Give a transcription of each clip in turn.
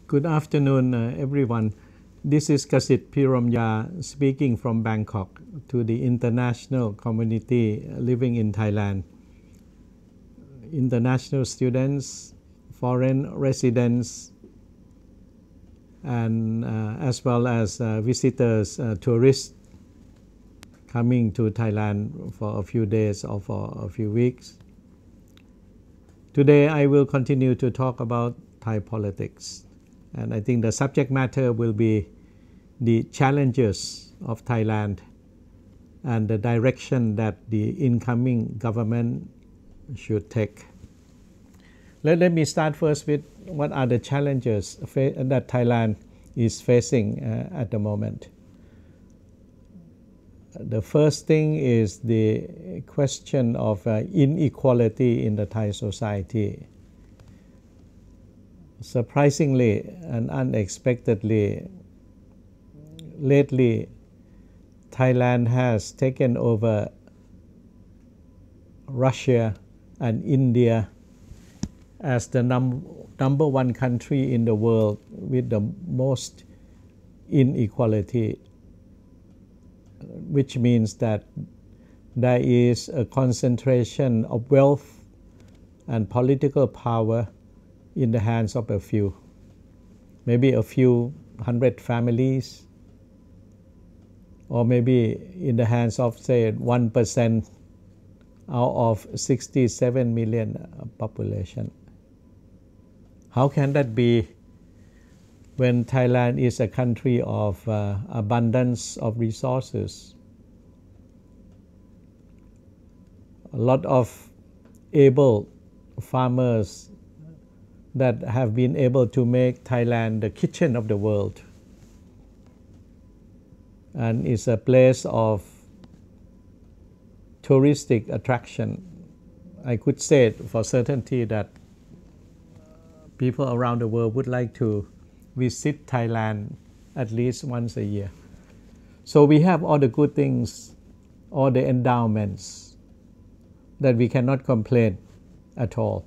Good afternoon, everyone. This is Kasit Piromya speaking from Bangkok to the international community living in Thailand. International students, foreign residents, and as well as visitors, tourists coming to Thailand for a few days or for a few weeks. Today I will continue to talk about Thai politics. And I think the subject matter will be the challenges of Thailand and the direction that the incoming government should take. Let me start first with what are the challenges that Thailand is facing at the moment. The first thing is the question of inequality in the Thai society. Surprisingly and unexpectedly, lately Thailand has taken over Russia and India as the number one country in the world with the most inequality, which means that there is a concentration of wealth and political power in the hands of a few, maybe a few hundred families, or maybe in the hands of, say, 1% out of 67 million population. How can that be when Thailand is a country of abundance of resources? A lot of able farmers that have been able to make Thailand the kitchen of the world, and is a place of touristic attraction. I could say for certainty that people around the world would like to visit Thailand at least once a year. So we have all the good things, all the endowments that we cannot complain at all.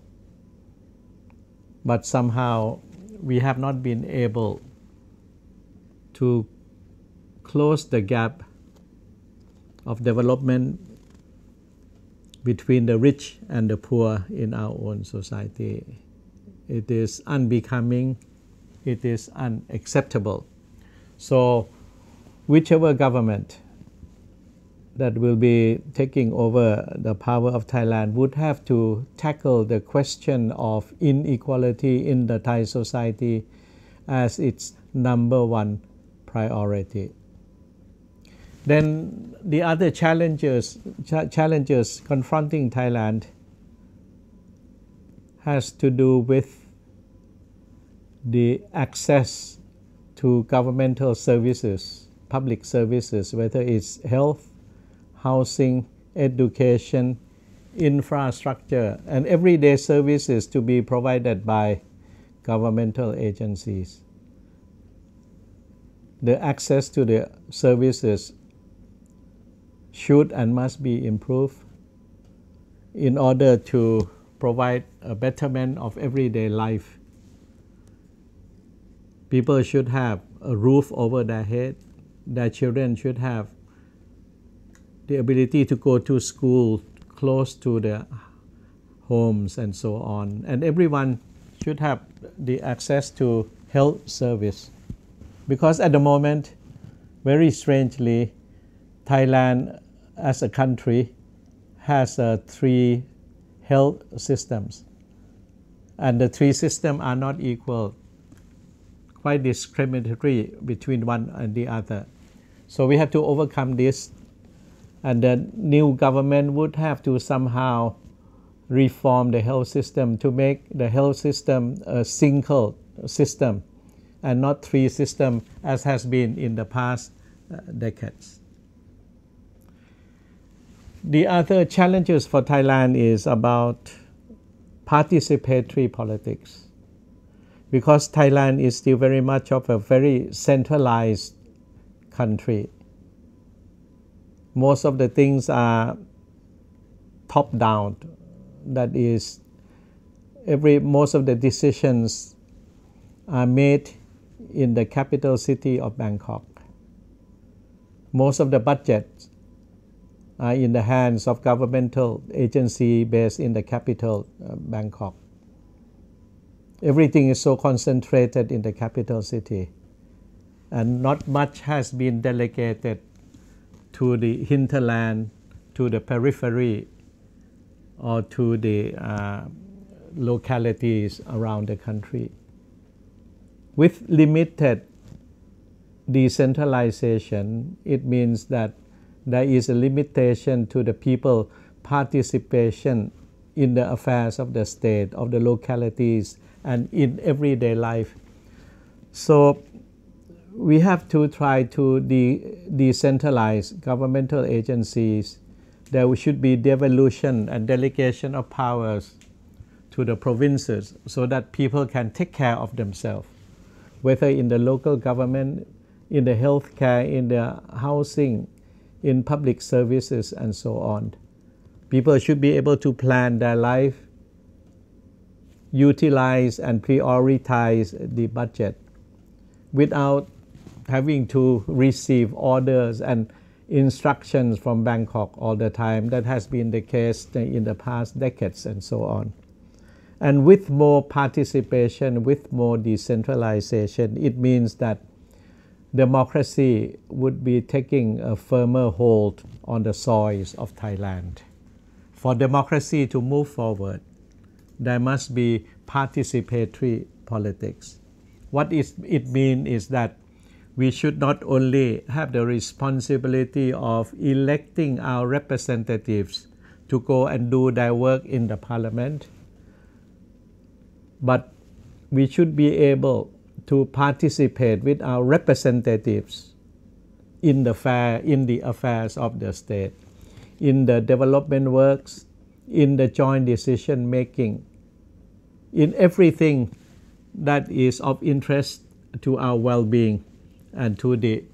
But somehow we have not been able to close the gap of development between the rich and the poor in our own society. It is unbecoming, it is unacceptable. So whichever government that will be taking over the power of Thailand would have to tackle the question of inequality in the Thai society as its number one priority. Then the other challenges confronting Thailand has to do with the access to governmental services, public services, whether it's health, housing, education, infrastructure, and everyday services to be provided by governmental agencies. The access to the services should and must be improved in order to provide a betterment of everyday life. People should have a roof over their head. Their children should have the ability to go to school close to their homes and so on. And everyone should have the access to health service. Because at the moment, very strangely, Thailand as a country has 3 health systems. And the 3 systems are not equal, quite discriminatory between one and the other. So we have to overcome this. And the new government would have to somehow reform the health system to make the health system a single system and not 3 systems as has been in the past decades. The other challenges for Thailand is about participatory politics. Because Thailand is still very much of a very centralized country. Most of the things are top down. That is, most of the decisions are made in the capital city of Bangkok. Most of the budgets are in the hands of governmental agency based in the capital, Bangkok. Everything is so concentrated in the capital city, and not much has been delegated to the hinterland, to the periphery, or to the localities around the country. With limited decentralization, it means that there is a limitation to the people participation in the affairs of the state, of the localities, and in everyday life. So we have to try to decentralize governmental agencies. There should be devolution and delegation of powers to the provinces so that people can take care of themselves, whether in the local government, in the healthcare, in the housing, in public services, and so on. People should be able to plan their life, utilize and prioritize the budget without having to receive orders and instructions from Bangkok all the time. That has been the case in the past decades and so on. And with more participation, with more decentralization, it means that democracy would be taking a firmer hold on the soils of Thailand. For democracy to move forward, there must be participatory politics. What it means is that we should not only have the responsibility of electing our representatives to go and do their work in the parliament, but we should be able to participate with our representatives in the affairs of the state, in the development works, in the joint decision making, in everything that is of interest to our well-being and to the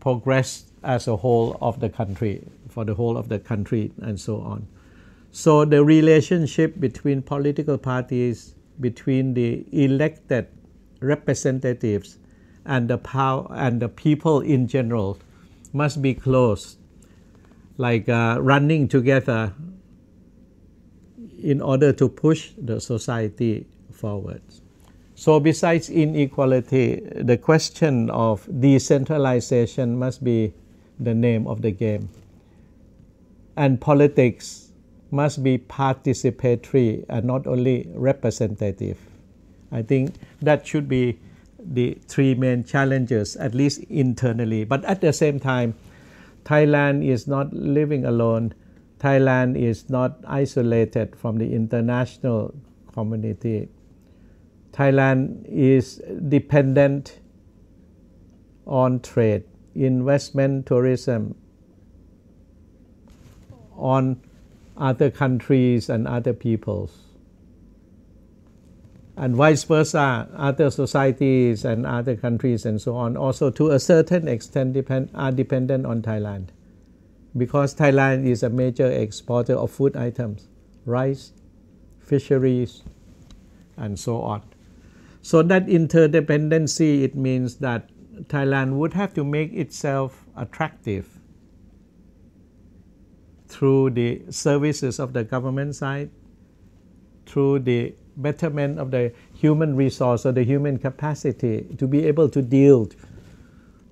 progress as a whole of the country, for the whole of the country, and so on. So the relationship between political parties, between the elected representatives and the power and the people in general must be close, like running together in order to push the society forward. So besides inequality, the question of decentralization must be the name of the game. And politics must be participatory and not only representative. I think that should be the three main challenges, at least internally. But at the same time, Thailand is not living alone. Thailand is not isolated from the international community. Thailand is dependent on trade, investment, tourism, on other countries and other peoples. And vice versa, other societies and other countries and so on also to a certain extent are dependent on Thailand, because Thailand is a major exporter of food items, rice, fisheries, and so on. So that interdependency, it means that Thailand would have to make itself attractive through the services of the government side, through the betterment of the human resource or the human capacity to be able to deal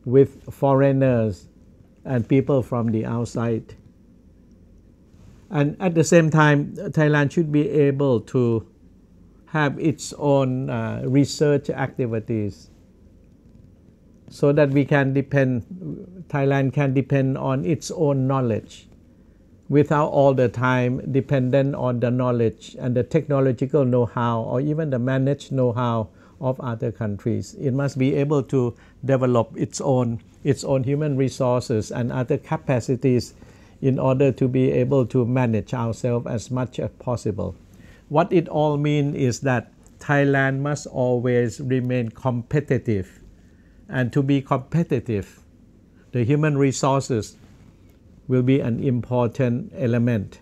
with foreigners and people from the outside. And at the same time, Thailand should be able to have its own research activities so that Thailand can depend on its own knowledge without all the time dependent on the knowledge and the technological know-how or even the managed know-how of other countries. It must be able to develop its own human resources and other capacities in order to be able to manage ourselves as much as possible. What it all means is that Thailand must always remain competitive. And to be competitive, the human resources will be an important element.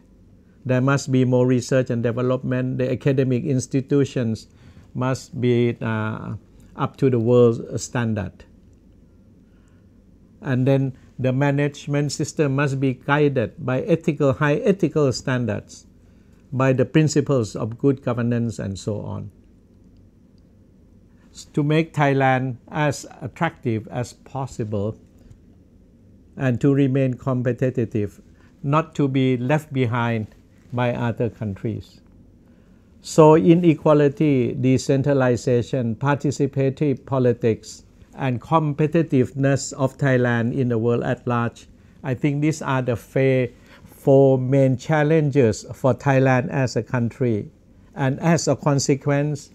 There must be more research and development. The academic institutions must be up to the world standard. And then the management system must be guided by high ethical standards, by the principles of good governance and so on, to make Thailand as attractive as possible and to remain competitive, not to be left behind by other countries. So inequality, decentralization, participatory politics, and competitiveness of Thailand in the world at large, I think these are the four main challenges for Thailand as a country. And as a consequence,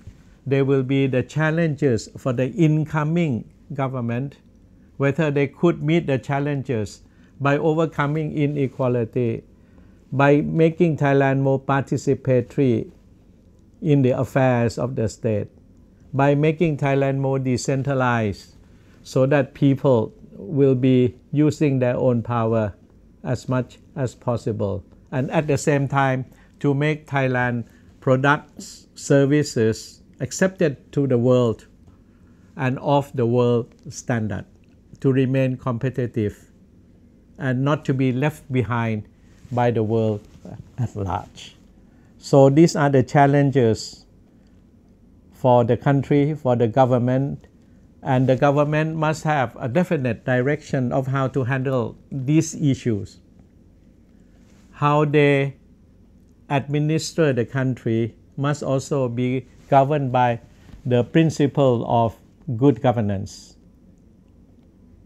there will be the challenges for the incoming government, whether they could meet the challenges by overcoming inequality, by making Thailand more participatory in the affairs of the state, by making Thailand more decentralized so that people will be using their own power as much as possible, and at the same time to make Thailand products, services accepted to the world and of the world standard, to remain competitive and not to be left behind by the world at large. So these are the challenges for the country, for the government, and the government must have a definite direction of how to handle these issues. How they administer the country must also be governed by the principle of good governance.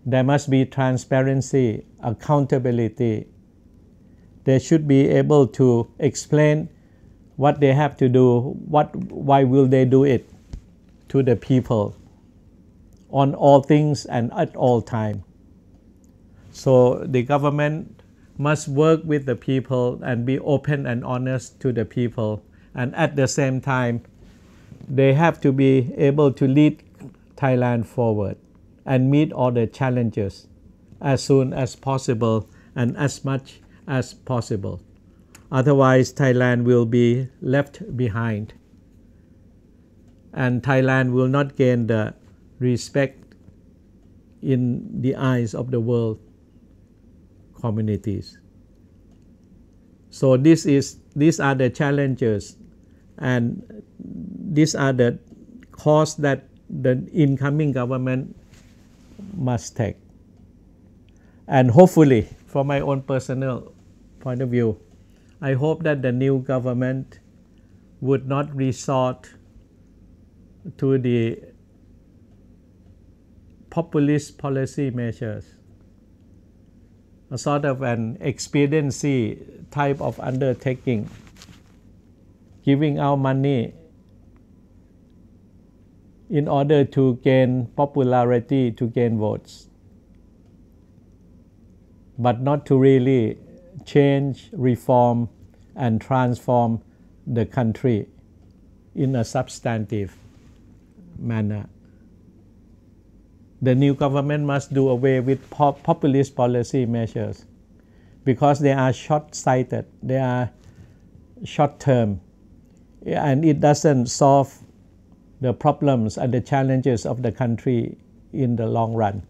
There must be transparency, accountability. They should be able to explain what they have to do, why will they do it to the people on all things and at all time. So the government must work with the people and be open and honest to the people, and at the same time they have to be able to lead Thailand forward and meet all the challenges as soon as possible and as much as possible. Otherwise, Thailand will be left behind, and Thailand will not gain the respect in the eyes of the world communities. So these are the challenges, and these are the course that the incoming government must take. And hopefully, from my own personal point of view, I hope that the new government would not resort to the populist policy measures, a sort of an expediency type of undertaking, giving out money in order to gain popularity, to gain votes, but not to really change, reform, and transform the country in a substantive manner. The new government must do away with populist policy measures because they are short-sighted, they are short-term, and it doesn't solve the problems and the challenges of the country in the long run.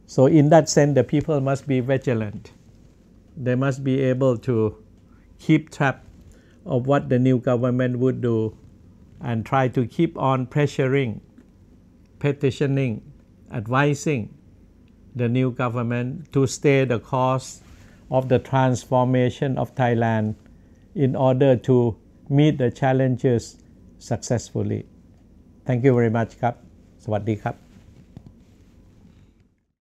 So in that sense, the people must be vigilant. They must be able to keep track of what the new government would do and try to keep on pressuring, petitioning, advising the new government to stay the course of the transformation of Thailand in order to meet the challenges successfully. Thank you very much ครับ สวัสดีครับ